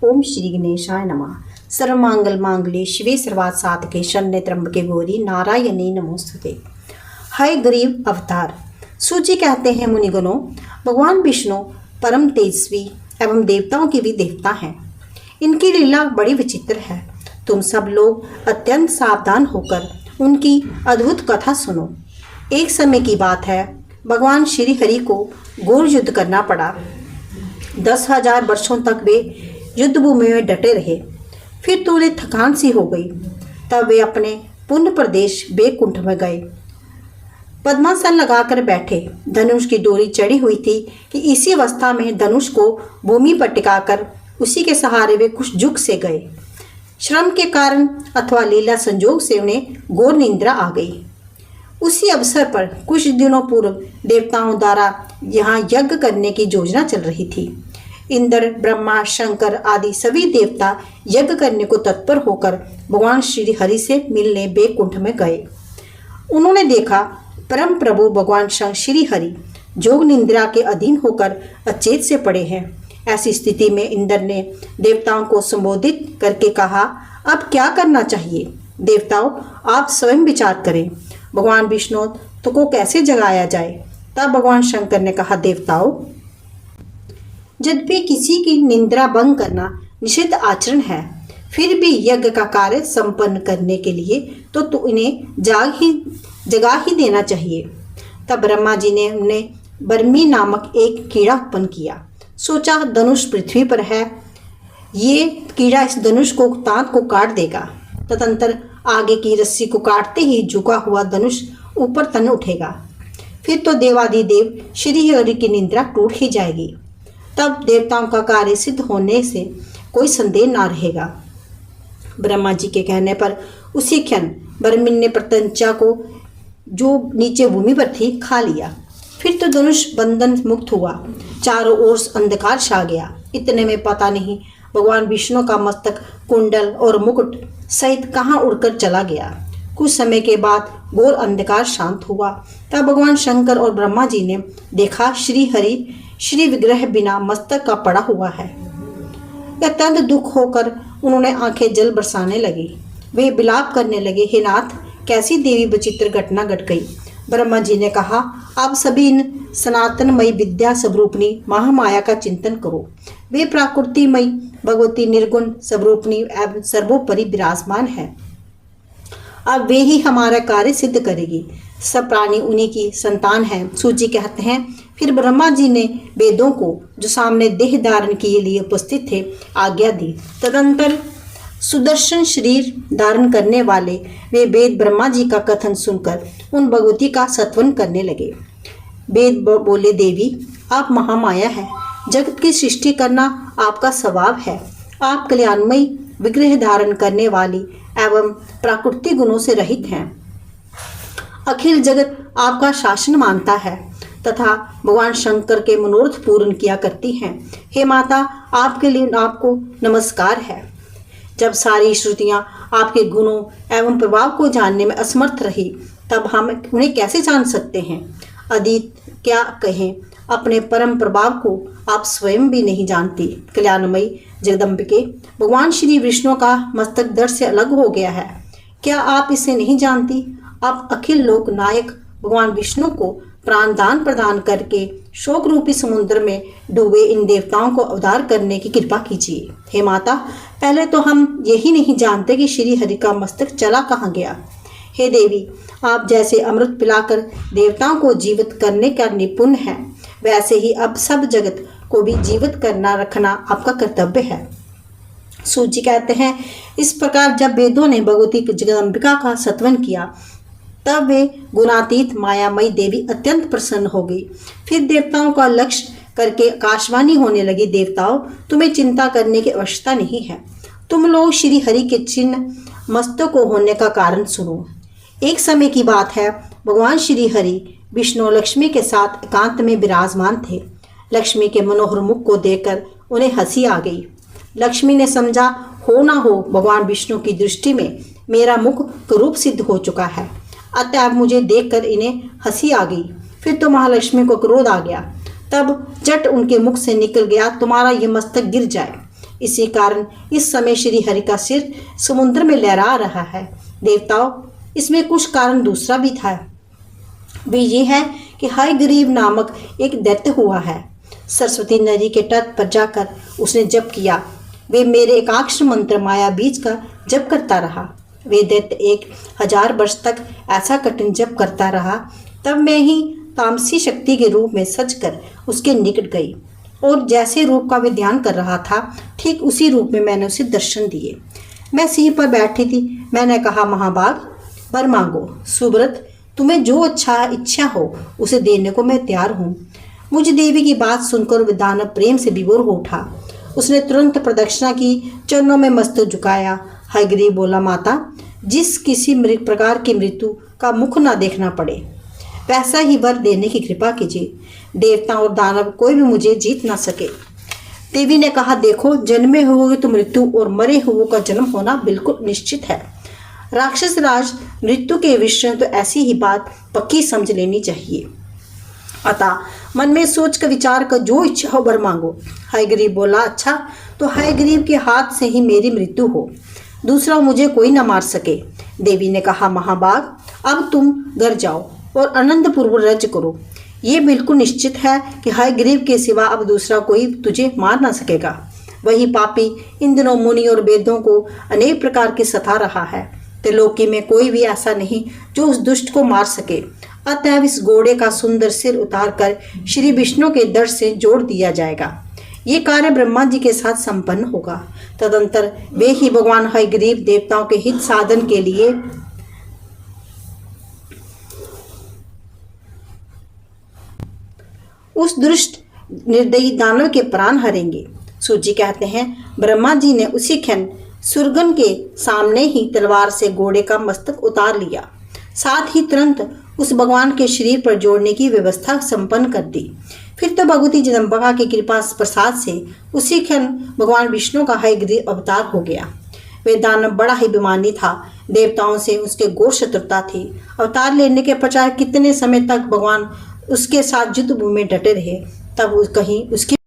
ओम श्री गणेशाय नमः। सर्वमंगल मांगल्ये शिवे सर्वार्थ साधके शरण्ये त्र्यंबके गौरी नारायणी नमोस्तुते। हाय गरीब अवतार। सूजी कहते हैं मुनिगणों, भगवान विष्णु परम तेजस्वी एवं देवताओं के भी देवता हैं। इनकी लीला बड़ी विचित्र है। तुम सब लोग अत्यंत सावधान होकर उनकी अद्भुत कथा सुनो। एक समय की बात है, भगवान श्री हरि को घोर युद्ध करना पड़ा। 10,000 वर्षों तक वे युद्ध भूमि में डटे रहे। फिर तो उन्हें थकान सी हो गई। तब वे अपने पुण्य प्रदेश बैकुंठ में गए। पद्मासन लगाकर बैठे, धनुष की डोरी चढ़ी हुई थी कि इसी अवस्था में धनुष को भूमि पर टिकाकर उसी के सहारे वे कुछ झुक से गए। श्रम के कारण अथवा लीला संजोग से उन्हें घोर निंद्रा आ गई। उसी अवसर पर कुछ दिनों पूर्व देवताओं द्वारा यहाँ यज्ञ करने की योजना चल रही थी। इंद्र, ब्रह्मा, शंकर आदि सभी देवता यज्ञ करने को तत्पर होकर भगवान श्री हरि से मिलने बैकुंठ में गए। उन्होंने देखा परम प्रभु भगवान श्री हरि जोग निंद्रा के अधीन होकर अचेत से पड़े हैं। ऐसी स्थिति में इंद्र ने देवताओं को संबोधित करके कहा, अब क्या करना चाहिए? देवताओं, आप स्वयं विचार करें। भगवान विष्णु तो को कैसे जगाया जाए? तब भगवान शंकर ने कहा, देवताओं, यद्यपि किसी की निंद्रा भंग करना निषिद्ध आचरण है, फिर भी यज्ञ का कार्य संपन्न करने के लिए तो इन्हें जगा ही देना चाहिए। तब ब्रह्मा जी ने उन्हें बर्मी नामक एक कीड़ा उत्पन्न किया। सोचा धनुष पृथ्वी पर है, ये कीड़ा इस धनुष को तांत को काट देगा। तदंतर आगे की रस्सी को काटते ही झुका हुआ धनुष ऊपर तन उठेगा। फिर तो देवादिदेव श्री हरि की निंद्रा टूट ही जाएगी। तब देवताओं का कार्य सिद्ध होने से कोई संदेह ना रहेगा। ब्रह्मा जी के कहने पर उसी क्षण बर्मिन ने प्रत्यंचा को जो नीचे भूमि पर थी खा लिया। फिर तो धनुष बंधन मुक्त हुआ। चारों ओर अंधकार छा गया। इतने में पता नहीं भगवान विष्णु का मस्तक, कुंडल और मुकुट सहित कहाँ उड़कर चला गया। कुछ समय के बाद घोर अंधकार शांत हुआ। तब भगवान शंकर और ब्रह्मा जी ने देखा श्री हरि श्री विग्रह बिना मस्तक का पड़ा हुआ है। अत्यंत दुख होकर उन्होंने आंखें जल बरसाने लगी। वे विलाप करने लगे, हे नाथ, कैसी देवी विचित्र घटना घट गई। ब्रह्मा जी ने कहा, आप सभी इन सनातनमयी विद्या स्वरूपणी महामाया का चिंतन करो। वे प्राकृतिमयी भगवती निर्गुण स्वरूपणी एवं सर्वोपरि विराजमान है। अब वे ही हमारा कार्य सिद्ध करेगी। सब प्राणी उन्हीं की संतान है। सूजी कहते हैं, फिर ब्रह्मा जी ने वेदों को जो सामने देह धारण के लिए उपस्थित थे आज्ञा दी। तदंतर सुदर्शन शरीर धारण करने वाले वे वेद ब्रह्मा जी का कथन सुनकर उन भगवती का सत्वन करने लगे। वेद बोले, देवी, आप महामाया है। जगत की सृष्टि करना आपका स्वभाव है। आप कल्याणमयी विग्रह धारण करने वाली एवं प्राकृतिक गुणों से रहित हैं। अखिल जगत आपका शासन मानता है तथा भगवान शंकर के मनोरथ पूर्ण किया करती हैं। हे माता, आपके लिए आपको नमस्कार है। जब सारी श्रुतियाँ आपके गुणों एवं प्रभाव को जानने में असमर्थ रही, तब हम उन्हें कैसे जान सकते हैं? अदित क्या कहें, अपने परम प्रभाव को आप स्वयं भी नहीं जानती। कल्याणमयी जगदम्बिके, भगवान श्री विष्णु का मस्तक दर्द से अलग हो गया है। क्या आप इसे नहीं जानती? आप अखिल लोक नायक भगवान विष्णु को प्राणदान प्रदान करके शोक रूपी समुद्र में डूबे इन देवताओं को उद्धार करने की कृपा कीजिए। हे माता, पहले तो हम यही नहीं जानते कि श्री हरि का मस्तक चला कहाँ गया। हे देवी, आप जैसे अमृत पिलाकर देवताओं को जीवित करने का निपुण है, वैसे ही अब सब जगत को भी जीवित करना रखना आपका कर्तव्य है। सूजी कहते हैं, इस प्रकार जब वेदों ने भगवती जगदम्बिका का सत्वन किया, तब वे गुणातीत मायामयी देवी अत्यंत प्रसन्न हो गई। फिर देवताओं का लक्ष्य करके आकाशवाणी होने लगी, देवताओं, तुम्हें चिंता करने की आवश्यकता नहीं है। तुम लोग श्री हरि के चिन्ह मस्तक को होने का कारण सुनो। एक समय की बात है, भगवान श्री हरि विष्णु लक्ष्मी के साथ एकांत में विराजमान थे। लक्ष्मी के मनोहर मुख को देखकर उन्हें हंसी आ गई। लक्ष्मी ने समझा, हो ना हो भगवान विष्णु की दृष्टि में मेरा मुख कुरूप सिद्ध हो चुका है, अतः मुझे देखकर इन्हें हंसी आ गई। फिर तो महालक्ष्मी को क्रोध आ गया। तब झट उनके मुख से निकल गया, तुम्हारा ये मस्तक गिर जाए। इसी कारण इस समय श्री हरि का सिर समुद्र में लहरा रहा है। देवताओं, इसमें कुछ कारण दूसरा भी था। वे ये है कि हयग्रीव नामक एक दैत्य हुआ है। सरस्वती नदी के तट पर जाकर उसने जप किया। वे मेरे एकाक्षर मंत्र माया बीज का जप करता रहा। वे दैत्य 1000 वर्ष तक ऐसा कठिन जप करता रहा। तब मैं ही तामसी शक्ति के रूप में सजकर उसके निकट गई और जैसे रूप का वे ध्यान कर रहा था, ठीक उसी रूप में मैंने उसे दर्शन दिए। मैं सिंह पर बैठी थी। मैंने कहा, महाभाग, वर मांगो। सुब्रत, तुम्हें जो अच्छा इच्छा हो उसे देने को मैं तैयार हूँ। मुझ देवी की बात सुनकर वह दानव प्रेम से विभोर हो उठा। उसने तुरंत प्रदक्षिणा की, चरणों में मस्तक झुकाया। हयग्रीव बोला, माता, जिस किसी प्रकार की मृत्यु का मुख ना देखना पड़े, वैसा ही वर देने की कृपा कीजिए। देवता और दानव कोई भी मुझे जीत ना सके। देवी ने कहा, देखो, जन्मे हुए तो मृत्यु और मरे हुए का जन्म होना बिल्कुल निश्चित है। राक्षस राज मृत्यु के विषय तो ऐसी ही बात पक्की समझ लेनी चाहिए। अतः मन में सोच कर विचार कर जो इच्छा हो वर मांगो। हयग्रीव बोला, अच्छा, तो हयग्रीव के हाथ से ही मेरी मृत्यु हो, दूसरा मुझे कोई न मार सके। देवी ने कहा, महाभाग, अब तुम घर जाओ और आनंद पूर्वक राज्य करो। ये बिल्कुल निश्चित है कि हयग्रीव के सिवा अब दूसरा कोई तुझे मार ना सकेगा। वही पापी इन दिनों मुनि और वेदों को अनेक प्रकार की सता रहा है। त्रिलोकी में कोई भी ऐसा नहीं जो उस दुष्ट को मार सके। अतएव इस घोड़े का सुंदर सिर उतारकर श्री विष्णु के दर से जोड़ दिया जाएगा। ये कार्य ब्रह्मा जी के साथ संपन्न होगा। तदंतर वे ही भगवान हयग्रीव देवताओं के हित साधन के लिए उस दुष्ट निर्दयी दानव के प्राण हरेंगे। सूजी कहते हैं, ब्रह्मा जी ने उसी क्षण सुरगन के सामने ही तलवार से घोड़े का मस्तक उतार लिया। साथ ही तुरंत उस भगवान के शरीर पर जोड़ने की व्यवस्था संपन्न कर दी। फिर तो भगवती जगदम्बिका की कृपा प्रसाद से उसी क्षण भगवान विष्णु का हयग्रीव अवतार हो गया। वे दानव बड़ा ही अभिमानी था। देवताओं से उसके घोर शत्रुता थी। अवतार लेने के पश्चात कितने समय तक भगवान उसके साथ युद्ध में डटे रहे। तब कहीं उसकी